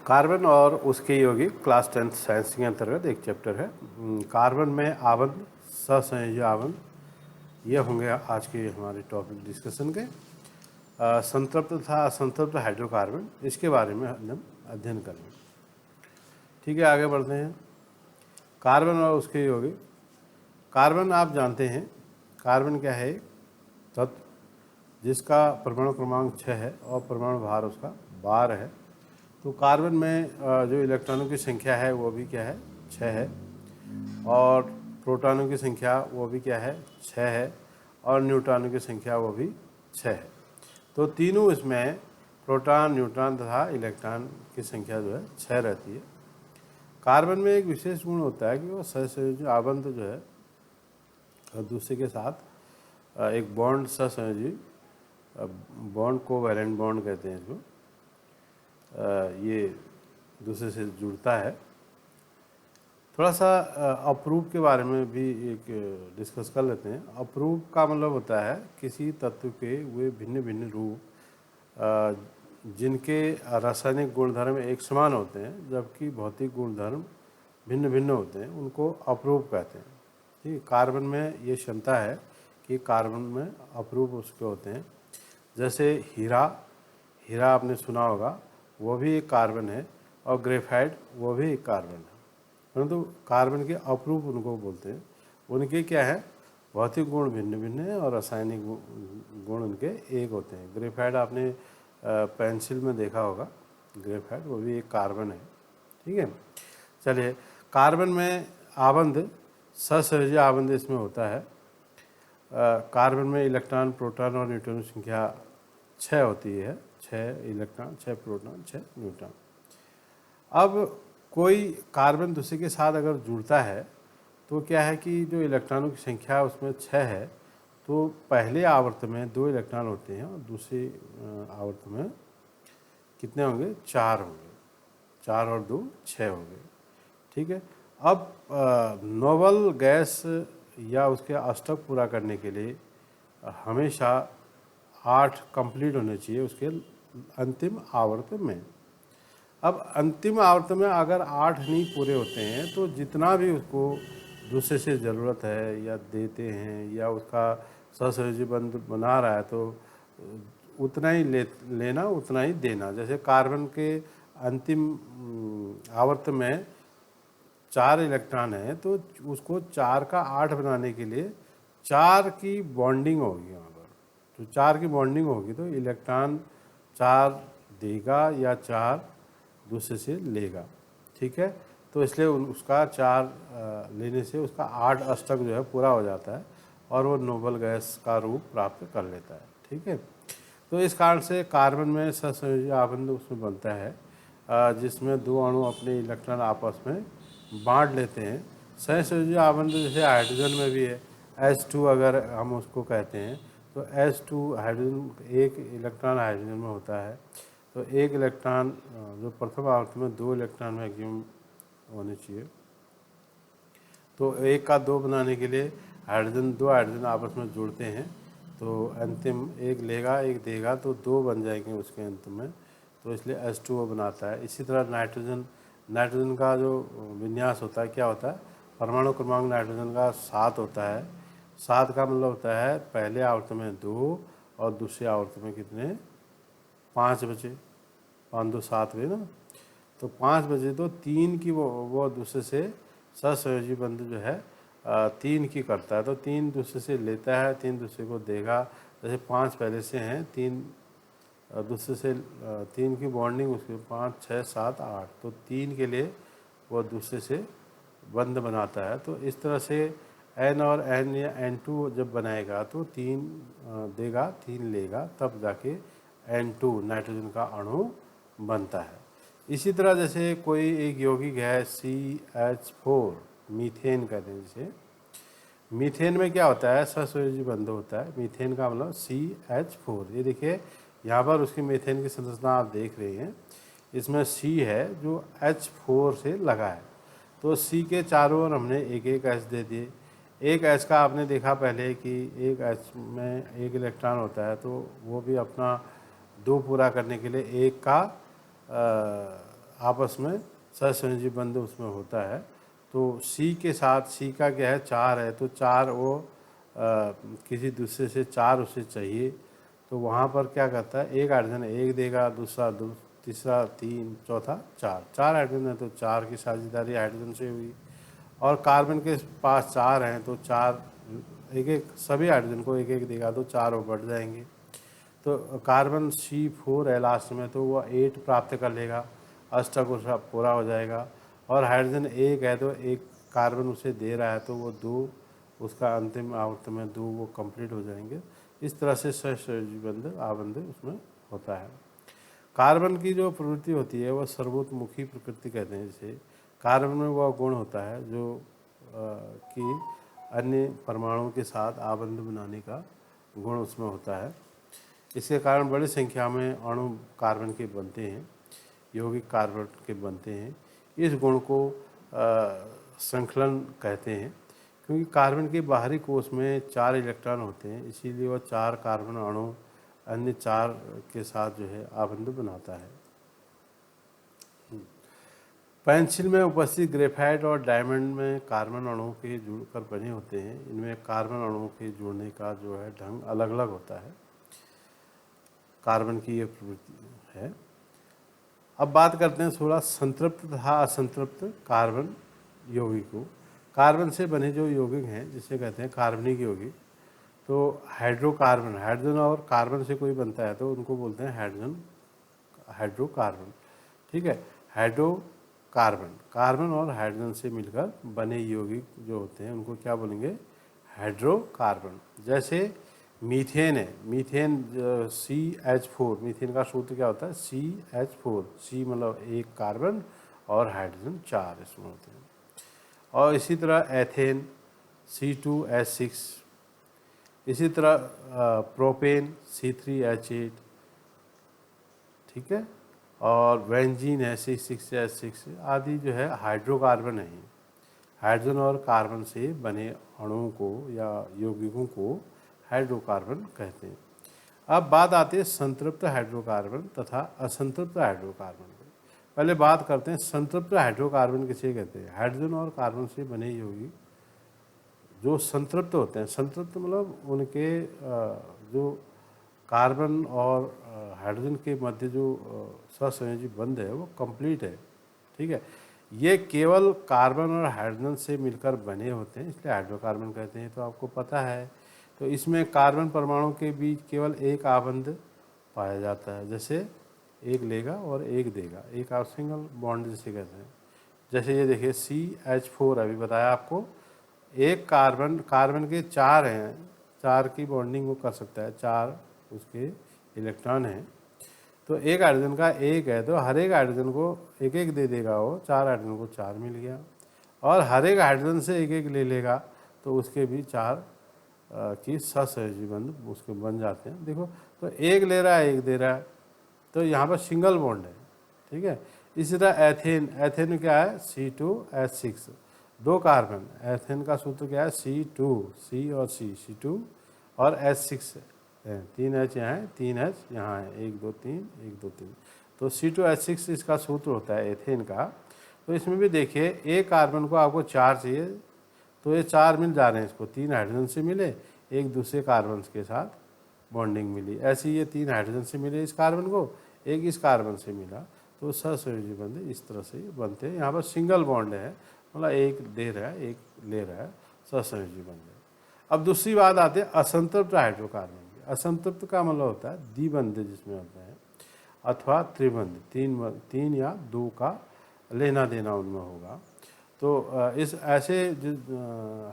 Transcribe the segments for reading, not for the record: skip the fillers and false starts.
Carbon और उसके यौगिक क्लास 10th साइंस के अंतर्गत एक चैप्टर है। कार्बन में आवंत, सहसंयोजी आवंत, ये होंगे आज के हमारे टॉपिक डिस्कशन के। संतृप्त तथा असंतृप्त हाइड्रोकार्बन, इसके बारे में हम अध्ययन करेंगे। ठीक है, आगे बढ़ते हैं। कार्बन और उसके यौगिक। कार्बन आप जानते हैं, कार्बन क्या है? तत्व जिसका परमाणु क्रमांक 6 है और परमाणु भार उसका 12 है। तो कार्बन में जो इलेक्ट्रॉनों की संख्या है वो भी क्या है? 6 है। और प्रोटॉनों की संख्या वो भी क्या है? 6 है। और न्यूट्रॉनों की संख्या वो भी 6 है। तो तीनों इसमें प्रोटॉन, न्यूट्रॉन तथा इलेक्ट्रॉन की संख्या जो है 6 रहती है। कार्बन में एक विशेष गुण होता है कि वो सहसंयोजी आवंत जो है दूसरे के साथ एक बॉन्ड, सहसंयोजी बॉन्ड को वैलेंट बॉन्ड कहते हैं इसको, ये दूसरे से जुड़ता है। थोड़ा सा अप्रूव के बारे में भी एक डिस्कस कर लेते हैं। अप्रूव का मतलब होता है किसी तत्व के वे भिन्न भिन्न रूप जिनके रासायनिक गुणधर्म एक समान होते हैं जबकि भौतिक गुणधर्म भिन्न भिन्न होते हैं, उनको अप्रूव कहते हैं। ठीक है, कार्बन में ये क्षमता है कि कार्बन में अप्रूव उसके होते हैं। जैसे हीरा, हीरा आपने सुना होगा, वो भी एक कार्बन है, और ग्रेफाइट वो भी एक कार्बन है, परंतु कार्बन के अप्रूप उनको बोलते हैं। उनके क्या है? भौतिक गुण भिन्न भिन्न है और रासायनिक गुण उनके एक होते हैं। ग्रेफाइट आपने पेंसिल में देखा होगा, ग्रेफाइट वो भी एक कार्बन है। ठीक है, चलिए। कार्बन में आवंत, सहसंयोजी आवंत इसमें होता है। कार्बन में इलेक्ट्रॉन, प्रोटॉन और न्यूट्रॉन की संख्या 6 होती है। 6 इलेक्ट्रॉन, 6 प्रोटॉन, 6 न्यूट्रॉन। अब कोई कार्बन दूसरे के साथ अगर जुड़ता है तो क्या है कि जो इलेक्ट्रॉनों की संख्या उसमें 6 है, तो पहले आवर्त में 2 इलेक्ट्रॉन होते हैं और दूसरे आवर्त में कितने होंगे? 4 होंगे। 4 और 2 6 होंगे। ठीक है। अब नोबल गैस या उसके अष्टक पूरा करने के लिए हमेशा 8 कंप्लीट होने चाहिए उसके अंतिम आवर्त में। अब अंतिम आवर्त में अगर 8 नहीं पूरे होते हैं तो जितना भी उसको दूसरे से ज़रूरत है या देते हैं या उसका सहसंयोजी बंध बना रहा है तो उतना ही लेना, उतना ही देना। जैसे कार्बन के अंतिम आवर्त में 4 इलेक्ट्रॉन है तो उसको 4 का 8 बनाने के लिए 4 की बॉन्डिंग होगी वहाँ पर। तो 4 की बॉन्डिंग होगी तो इलेक्ट्रॉन 4 देगा या 4 दूसरे से लेगा। ठीक है, तो इसलिए उसका 4 लेने से उसका 8 अष्टक जो है पूरा हो जाता है और वो नोबल गैस का रूप प्राप्त कर लेता है। ठीक है, तो इस कारण से कार्बन में सहसंयोजी आवंत उसमें बनता है जिसमें 2 अणु अपने इलेक्ट्रॉन आपस में बांट लेते हैं। सहसंयोजी आवंत जैसे हाइड्रोजन में भी है, H2 अगर हम उसको कहते हैं तो H2 हाइड्रोजन, एक इलेक्ट्रॉन हाइड्रोजन में होता है। तो एक इलेक्ट्रॉन जो प्रथम आवर्त में 2 इलेक्ट्रॉन मैक्सिमम होने चाहिए, तो 1 का 2 बनाने के लिए हाइड्रोजन, 2 हाइड्रोजन आपस में जुड़ते हैं तो अंतिम 1 लेगा 1 देगा तो 2 बन जाएंगे उसके अंत में, तो इसलिए H2O बनाता है। इसी तरह नाइट्रोजन, नाइट्रोजन का जो विन्यास होता है क्या होता है? परमाणु क्रमांक नाइट्रोजन का 7 होता है। 7 का मतलब होता है पहले आवर्त में 2 और दूसरे आवर्त में कितने? 5 बचे। 5 2 7 हुए ना, तो 5 बजे तो 3 की वो दूसरे से सहसंयोजी बंध जो है 3 की करता है, तो 3 दूसरे से लेता है, 3 दूसरे को देगा। जैसे 5 पहले से हैं, 3 दूसरे से 3 की बॉन्डिंग उसके 5 6 7 8, तो 3 के लिए वो दूसरे से बंध बनाता है। तो इस तरह से N और N या N2 जब बनाएगा तो 3 देगा 3 लेगा, तब जाके N2 नाइट्रोजन का अणु बनता है। इसी तरह जैसे कोई एक यौगिक है CH4, मीथेन कहते हैं जिसे। मीथेन में क्या होता है? सहसंयोजी बंध होता है। मीथेन का मतलब CH4। ये देखिए यहाँ पर उसकी मीथेन की संरचना आप देख रहे हैं, इसमें C है जो H4 से लगा है, तो C के चारों ओर हमने एक एक H दे दिए। एक H का आपने देखा पहले कि एक H में 1 इलेक्ट्रॉन होता है, तो वो भी अपना 2 पूरा करने के लिए 1 का आपस में सहसंयोजी बंध उसमें होता है। तो C के साथ, C का क्या है, 4 है, तो 4 वो किसी दूसरे से 4 उसे चाहिए, तो वहाँ पर क्या करता है, एक हाइड्रोजन एक देगा, दूसरा तीसरा 3, चौथा 4, 4 हाइड्रोजन है तो 4 की साझेदारी हाइड्रोजन से हुई। और कार्बन के पास 4 हैं तो 4 एक एक सभी हाइड्रोजन को एक एक देगा तो 4 वो बढ़ जाएंगे। तो कार्बन C4 है लास्ट में, तो वह 8 प्राप्त कर लेगा, अष्टक उसका पूरा हो जाएगा। और हाइड्रोजन एक है तो एक कार्बन उसे दे रहा है तो वो 2, उसका अंतिम आवर्त में 2 वो कंप्लीट हो जाएंगे। इस तरह से सहसंयोजी बंध आबंध उसमें होता है। कार्बन की जो प्रवृत्ति होती है वह सर्वोत्मुखी प्रकृति कहते हैं। जैसे कार्बन में वह गुण होता है जो कि अन्य परमाणुओं के साथ आबंध बनाने का गुण उसमें होता है। इसके कारण बड़ी संख्या में अणु कार्बन के बनते हैं, यौगिक कार्बन के बनते हैं। इस गुण को श्रृंखलन कहते हैं, क्योंकि कार्बन के बाहरी कोश में 4 इलेक्ट्रॉन होते हैं, इसीलिए वह 4 कार्बन अणु अन्य 4 के साथ जो है आबंध बनाता है। पेंसिल में उपस्थित ग्रेफाइट और डायमंड में कार्बन अणुओं के जुड़कर बने होते हैं। इनमें कार्बन अणुओं के जुड़ने का जो है ढंग अलग अलग होता है। कार्बन की ये प्रवृत्ति है। अब बात करते हैं थोड़ा संतृप्त तथा असंतृप्त कार्बन यौगिकों। कार्बन से बने जो यौगिक हैं जिसे कहते हैं कार्बनिक यौगिक, तो हाइड्रोकार्बन, हाइड्रोजन और कार्बन से कोई बनता है तो उनको बोलते हैं हाइड्रोकार्बन। ठीक है, हाइड्रोकार्बन, कार्बन और हाइड्रोजन से मिलकर बने यौगिक जो होते हैं उनको क्या बोलेंगे, हाइड्रोकार्बन। जैसे मीथेन है, मीथेन CH4, मीथेन का सूत्र क्या होता है, CH4, C मतलब एक कार्बन और हाइड्रोजन 4 इसमें होते हैं। और इसी तरह एथेन C2H6, इसी तरह प्रोपेन C3H8, ठीक है, और बेंजीन है C6H6 आदि जो है हाइड्रोकार्बन है। हाइड्रोजन और कार्बन से बने अणुओं को या यौगिकों को हाइड्रोकार्बन कहते हैं। अब बात आती है संतृप्त हाइड्रोकार्बन तथा असंतृप्त हाइड्रोकार्बन की। पहले बात करते हैं संतृप्त हाइड्रोकार्बन किसे कहते हैं। हाइड्रोजन और कार्बन से बने यौगिक जो संतृप्त होते हैं, संतृप्त मतलब उनके जो कार्बन और हाइड्रोजन के मध्य जो सहसंयोजी बंध है वो कंप्लीट है। ठीक है, ये केवल कार्बन और हाइड्रोजन से मिलकर बने होते हैं, इसलिए हाइड्रोकार्बन कहते हैं। तो आपको पता है, तो इसमें कार्बन परमाणु के बीच केवल एक आबंध पाया जाता है, जैसे एक लेगा और एक देगा, एक आप सिंगल बॉन्ड जिसे कहते हैं। जैसे ये देखिए CH4 अभी बताया आपको, एक कार्बन के 4 हैं, 4 की बॉन्डिंग वो कर सकता है, 4 उसके इलेक्ट्रॉन हैं। तो एक हाइड्रोजन का एक है तो हर एक हाइड्रोजन को एक एक दे देगा, वो 4 हाइड्रोजन को 4 मिल गया। और हर एक हाइड्रोजन से एक एक ले लेगा तो उसके भी 4 की सहसंयोजी बंध उसके बन जाते हैं। देखो, तो एक ले रहा है एक दे रहा है, तो यहाँ पर सिंगल बॉन्ड है। ठीक है, इसी तरह एथेन, एथेन में क्या है, C2H6, 2 कार्बन, एथेन का सूत्र क्या है, C2, C और C2 और H6 है, 3 H यहाँ है, 3 H यहाँ है, 1 2 3 1 2 3, तो C2H6 इसका सूत्र होता है एथेन का। तो इसमें भी देखिए, एक कार्बन को आपको 4 चाहिए तो ये 4 मिल जा रहे हैं इसको, 3 हाइड्रोजन से मिले, एक दूसरे कार्बन के साथ बॉन्डिंग मिली, ऐसे ये 3 हाइड्रोजन से मिले इस कार्बन को, एक इस कार्बन से मिला, तो सहसंयोजी बंध इस तरह से बनते हैं। यहाँ पर सिंगल बॉन्ड है, मतलब एक दे रहा है एक ले रहा है, सहसंयोजी बंध है। अब दूसरी बात आती है असंतृप्त हाइड्रोकार्बन की। असंतृप्त का मतलब होता है द्विबंध जिसमें होता है, अथवा त्रिबंध, 3 या 2 का लेना देना उनमें होगा। तो इस ऐसे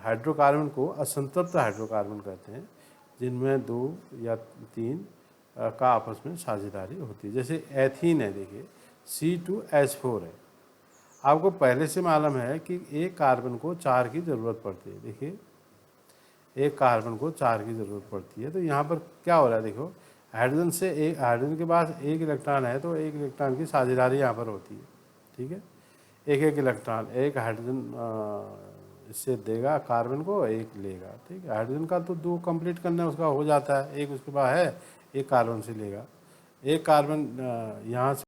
हाइड्रोकार्बन को असंतृप्त हाइड्रोकार्बन कहते हैं, जिनमें 2 या 3 का आपस में साझेदारी होती है। जैसे एथीन है, देखिए C2H4 है, आपको पहले से मालूम है कि एक कार्बन को 4 की ज़रूरत पड़ती है। देखिए, एक कार्बन को 4 की ज़रूरत पड़ती है, तो यहाँ पर क्या हो रहा है, देखो हाइड्रोजन से एक हाइड्रोजन के पास एक इलेक्ट्रॉन है तो एक इलेक्ट्रॉन की साझेदारी यहाँ पर होती है। ठीक है, एक एक इलेक्ट्रॉन, एक हाइड्रोजन इससे देगा कार्बन को, एक लेगा। ठीक है, हाइड्रोजन का तो 2 कंप्लीट करना उसका हो जाता है, एक उसके पास है, एक कार्बन से लेगा, एक कार्बन यहाँ से